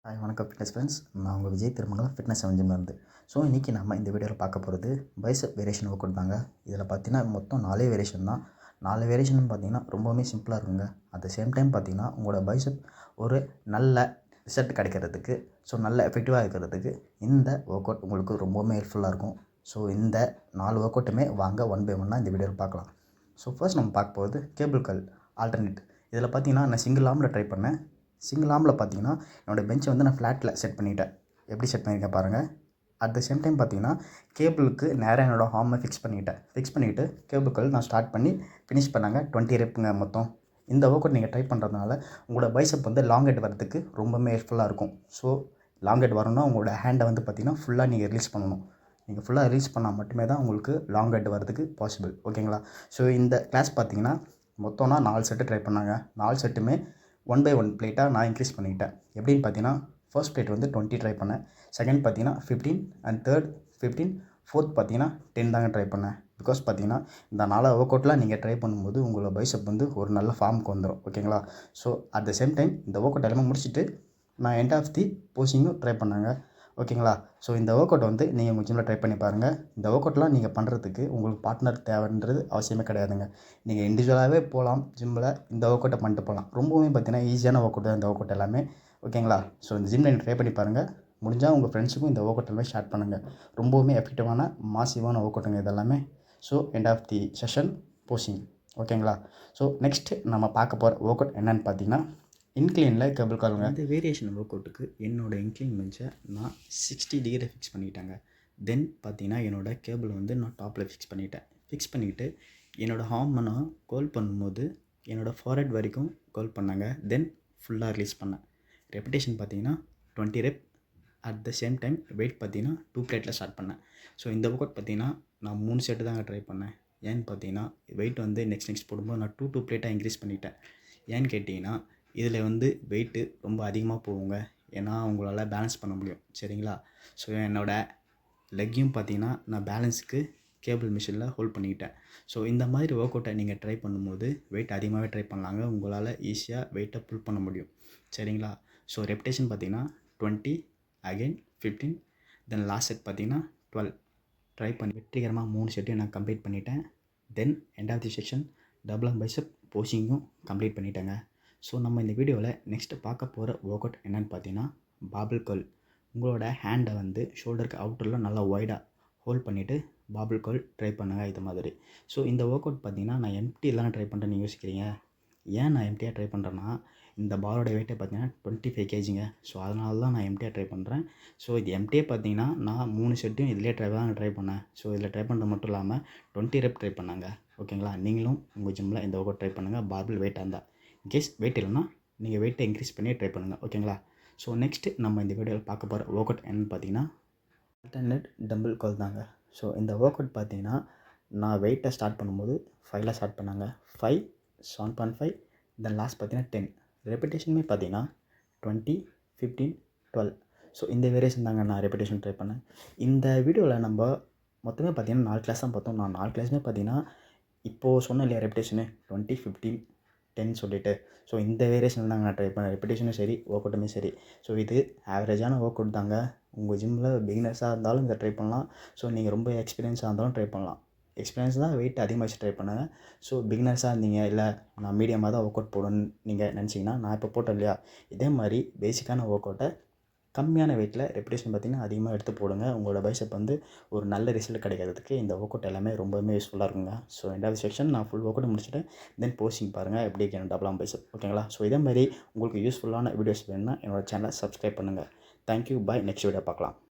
Hi வணக்கம் fitness friends. நான் உங்கள் விஜய் திருமங்கலம் ஃபிட்னஸ் இருந்து. ஸோ இன்றைக்கி நம்ம இந்த வீடியோவில் பார்க்க போகிறது பைசெப் வேரியேஷன் ஒர்க் அவுட் தாங்க. இதில் பார்த்தீங்கன்னா மொத்தம் 4 வேரியேஷன் தான். 4 வேரியேஷன் பார்த்தீங்கன்னா ரொம்பவுமே சிம்பிளாக இருக்குங்க. அட் த சேம் டைம் பார்த்தீங்கன்னா உங்களோட பைசெப் ஒரு நல்ல ரிசல்ட் கிடைக்கிறதுக்கு, ஸோ நல்ல எஃபெக்டிவாக இருக்கிறதுக்கு இந்த ஒர்க் அவுட் உங்களுக்கு ரொம்பவுமே ஹெல்ப்ஃபுல்லாக இருக்கும். ஸோ இந்த 4 ஒர்க் அவுட்டுமே வாங்க ஒன் பை ஒன்னாக இந்த வீடியோவில் பார்க்கலாம். ஸோ ஃபர்ஸ்ட் நம்ம பார்க்க போகிறது கேபிள் கல் ஆல்டர்னேட். இதில் பார்த்தீங்கன்னா நான் சிங்கிள் ஆர்மில் ட்ரை பண்ணேன். சிங்கிள் ஆர்மில் பார்த்தீங்கன்னா என்னோடய பெஞ்சை வந்து நான் ஃப்ளாட்டில் செட் பண்ணிவிட்டேன். எப்படி செட் பண்ணியிருக்கேன் பாருங்கள். அட் த சேம் டைம் பார்த்தீங்கன்னா கேபிளுக்கு நேராக என்னோடய ஹார்மை ஃபிக்ஸ் பண்ணிவிட்டு கேபிள்கள் நான் ஸ்டார்ட் பண்ணி ஃபினிஷ் பண்ணாங்க. 20 ரெப்புங்க மொத்தம். இந்த ஒர்க் அவுட் நீங்கள் ட்ரை பண்ணுறதுனால உங்களோட பைசெப் வந்து லாங் ஹெட் வரதுக்கு ரொம்பவுமே ஹெல்ப்ஃபுல்லாக இருக்கும். ஸோ லாங் ஹெட் வரணும்னா உங்களோட ஹேண்டை வந்து பார்த்திங்கன்னா ஃபுல்லாக நீங்கள் ரிலீஸ் பண்ணணும். நீங்கள் ஃபுல்லாக ரிலீஸ் பண்ணால் மட்டுமே தான் உங்களுக்கு லாங் ஹெட் வரதுக்கு பாசிபிள். ஓகேங்களா? ஸோ இந்த கிளாஸ் பார்த்தீங்கன்னா மொத்தம்னா 4 செட்டு ட்ரை பண்ணாங்க. 4 செட்டுமே 1 பை 1 பிளேட்டாக நான் இன்க்ரீஸ் பண்ணிக்கிட்டேன். எப்படின்னு பார்த்தீங்கன்னா ஃபர்ஸ்ட் பிளேட் வந்து 20 ட்ரை பண்ணேன். செகண்ட் பார்த்தீங்கன்னா 15 அண்ட் தேர்ட் 15, ஃபோர்த் பார்த்தீங்கன்னா 10 தாங்க ட்ரை பண்ணேன். பிகாஸ் பார்த்தீங்கன்னா இந்த 4 ஒர்க் அவுட்லாம் நீங்கள் ட்ரை பண்ணும்போது உங்களோட பைசெப் வந்து ஒரு நல்ல ஃபார்முக்கு வந்துடும். ஓகேங்களா? So at the same time இந்த ஒர்க் அவுட் எல்லாமே முடிச்சுட்டு நான் எண்ட் ஆஃப் தி போசிங்கும் ட்ரை பண்ணாங்க. ஓகேங்களா? ஸோ இந்த ஒர்க் அவுட் வந்து நீங்கள் உங்கள் ஜிம்மில் ட்ரை பண்ணி பாருங்கள். இந்த ஒர்க் அவுட்லாம் நீங்கள் பண்ணுறதுக்கு உங்களுக்கு பார்ட்னர் தேவைன்றது அவசியமே கிடையாதுங்க. நீங்கள் இண்டிவிஜுவலாகவே போகலாம் ஜிம்மில். இந்த ஒர்க் அவுட்டை பண்ணிட்டு போகலாம். ரொம்பவுமே பார்த்தீங்கன்னா ஈஸியான ஒர்க் அவுட் தான் இந்த ஒர்க் அவுட் எல்லாமே. ஓகேங்களா? ஸோ இந்த ஜிம்மில் நீங்கள் ட்ரை பண்ணி பாருங்கள். முடிஞ்சால் உங்கள் ஃப்ரெண்ட்ஸுக்கும் இந்த ஒர்க் அவுட் எல்லாமே ஷேர் பண்ணுங்கள். ரொம்பவுமே எஃபெக்டிவான மாசிவான ஒர்க் அவுட்டுங்க இது எல்லாமே. So end of the session posing. ஓகேங்களா? ஸோ நெக்ஸ்ட்டு நம்ம பார்க்க போகிற ஒர்க் அவுட் என்னென்னு பார்த்தீங்கன்னா இன்க்ளைனில் கேபிள் காலுங்க. இந்த வேரியேஷன் ஒர்க் அவுட்டுக்கு என்னோடய இன்க்ளைன் பெஞ்சை நான் 60 டிகிரி ஃபிக்ஸ் பண்ணிட்டேங்க. தென் பார்த்தீங்கன்னா என்னோடய கேபிள் வந்து நான் டாப்பில் ஃபிக்ஸ் பண்ணிவிட்டு என்னோடய ஹார்மை நான் கோல் பண்ணும்போது என்னோடய ஃபார்ஹெட் வரைக்கும் கோல் பண்ணாங்க. தென் ஃபுல்லாக ரிலீஸ் பண்ணேன். ரெப்பிடேஷன் பார்த்தீங்கன்னா 20 rep. At the same time weight பார்த்தீங்கன்னா 2 பிளேட்டில் ஸ்டார்ட் பண்ணேன். ஸோ இந்த ஒர்க் அவுட் பார்த்தீங்கன்னா நான் 3 செட்டு தாங்க ட்ரை பண்ணேன். ஏன்னு பார்த்தீங்கன்னா வெயிட் வந்து நெக்ஸ்ட் போடும்போது நான் 2 பிளேட்டாக இன்க்ரீஸ் பண்ணிட்டேன். ஏன்னு கேட்டிங்கன்னா இதில் வந்து வெயிட்டு ரொம்ப அதிகமாக போகுங்க. ஏன்னா உங்களால் பேலன்ஸ் பண்ண முடியும். சரிங்களா? ஸோ என்னோடய லெக்கையும் பார்த்தீங்கன்னா நான் பேலன்ஸுக்கு கேபிள் மிஷினில் ஹோல்ட் பண்ணிக்கிட்டேன். ஸோ இந்த மாதிரி ஒர்க் அவுட்டை நீங்கள் ட்ரை பண்ணும்போது வெயிட் அதிகமாகவே ட்ரை பண்ணலாங்க. உங்களால் ஈஸியாக வெயிட்டை புல் பண்ண முடியும். சரிங்களா? ஸோ ரெப்பிடேஷன் பார்த்தீங்கன்னா 20, அகைன் 15, தென் லாஸ்ட் செட் பார்த்தீங்கன்னா 12 ட்ரை பண்ணி வெற்றிகரமாக 3 செட்டையும் நான் கம்ப்ளீட் பண்ணிட்டேன். Then end of the section double arm bicep போசிங்கும் கம்ப்ளீட் பண்ணிட்டேங்க. ஸோ நம்ம இந்த வீடியோவில் நெக்ஸ்ட்டு பார்க்க போகிற ஒர்க் அவுட் என்னென்னு பார்த்தீங்கன்னா பாபிள் கர்ல். உங்களோட ஹேண்டை வந்து ஷோல்டருக்கு அவுட்டரில் நல்லா ஒய்டாக ஹோல்ட் பண்ணிவிட்டு பாபிள் கர்ல் ட்ரை பண்ணுங்கள் இது மாதிரி. ஸோ இந்த ஒர்க் அவுட் பார்த்தீங்கன்னா நான் எம்டி இல்லைனா ட்ரை பண்ணுறேன்னு யோசிக்கிறீங்க. ஏன் நான் எம்டியாக ட்ரை பண்ணுறேன்னா இந்த பாலோட வெயிட்டே பார்த்தீங்கன்னா 25 கேஜிங்க. ஸோ அதனால தான் நான் எம்டியாக ட்ரை பண்ணுறேன். ஸோ இது எம்டியே பார்த்தீங்கன்னா நான் 3 செட்டையும் இதிலே ட்ரை பண்ணேன். ஸோ இதில் ட்ரை பண்ணுறது மட்டும் இல்லாமல் 20 ரெப் ட்ரை பண்ணாங்க. ஓகேங்களா? நீங்களும் உங்கள் ஜிம்மில் இந்த ஒர்க் அவுட் ட்ரை பண்ணுங்கள். பாபிள் வெயிட்டாக இருந்தால். இன்கேஸ் வெயிட் இல்லைன்னா நீங்கள் வெயிட்டை இன்க்ரீஸ் பண்ணி ட்ரை பண்ணுங்கள். ஓகேங்களா? ஸோ நெக்ஸ்ட்டு நம்ம இந்த வீடியோவில் பார்க்க போகிற ஒர்க் அவுட் என்னென்னு பார்த்தீங்கன்னா ஆல்டர்னேட் டம்பிள் கர்ல் தாங்க. ஸோ இந்த ஒர்க் அவுட் பார்த்தீங்கன்னா நான் வெயிட்டை ஸ்டார்ட் பண்ணும்போது 5ல் ஸ்டார்ட் பண்ணாங்க. 5, 7.5, தென் லாஸ்ட் பார்த்தீங்கன்னா 10. ரெப்பிடேஷனுமே பார்த்தீங்கன்னா 20, 15, 12. ஸோ இந்த வேரியேஷன் தாங்க நான் ரெப்பிடேஷன் ட்ரை பண்ணேன். இந்த வீடியோவில் நம்ம மொத்தமே பார்த்தீங்கன்னா 4 கிளாஸ் தான் பார்த்தோம். நான் 4 கிளாஸுமே பார்த்தீங்கன்னா இப்போது சொன்ன இல்லையா ரெப்பிடேஷனு 20, 15, 10 சொல்லிவிட்டு. ஸோ இந்த வேரியேஷன் தாங்க நான் ட்ரை பண்ணேன். ரெப்பிடேஷனும் சரி ஒர்க் அவுட்டுமே சரி. ஸோ இது ஆவரேஜான ஒர்க் அவுட் தாங்க. உங்கள் ஜிம்மில் பிகினர்ஸாக இருந்தாலும் இதை ட்ரை பண்ணலாம். ஸோ நீங்கள் ரொம்ப எக்ஸ்பீரியன்ஸாக இருந்தாலும் ட்ரை பண்ணலாம். எக்ஸ்பீரியன்ஸ் தான் வெயிட் அதிகமாக வச்சு ட்ரை பண்ணுங்கள். ஸோ பிகினர்ஸாக இருந்தீங்க, இல்லை நான் மீடியமாக தான் ஒர்க் அவுட் போடணும்னு நீங்கள் நினச்சிங்கன்னா நான் இப்போ போட்டேன் இல்லையா, இதே மாதிரி பேசிக்கான ஒர்க் அவுட்டை கம்மியான வெயிட்டில் ரெப்பிடேஷன் பார்த்திங்கன்னா அதிகமாக எடுத்து போடுங்க. உங்களோட பைசெப் வந்து ஒரு நல்ல ரிசல்ட் கிடைக்கிறதுக்கு இந்த ஒர்க் அவுட் எல்லாமே ரொம்பவுமே யூஸ்ஃபுல்லாக இருக்குங்க. ஸோ ரெண்டாவது செக்ஷன் நான் ஃபுல் ஒர்க் அவுட் முடிச்சுட்டு தென் போஸ்டிங் பாருங்கள் எப்படி இருக்கணும் டபுள் ஆர்ம் பைசெப். ஓகேங்களா? ஸோ இதே மாதிரி உங்களுக்கு யூஸ்ஃபுல்லான வீடியோஸ் வேணும்னா என்னோட சேனலை சப்ஸ்கிரைப் பண்ணுங்கள். தேங்க்யூ. பாய். நெக்ஸ்ட் வீடியோ பார்க்கலாம்.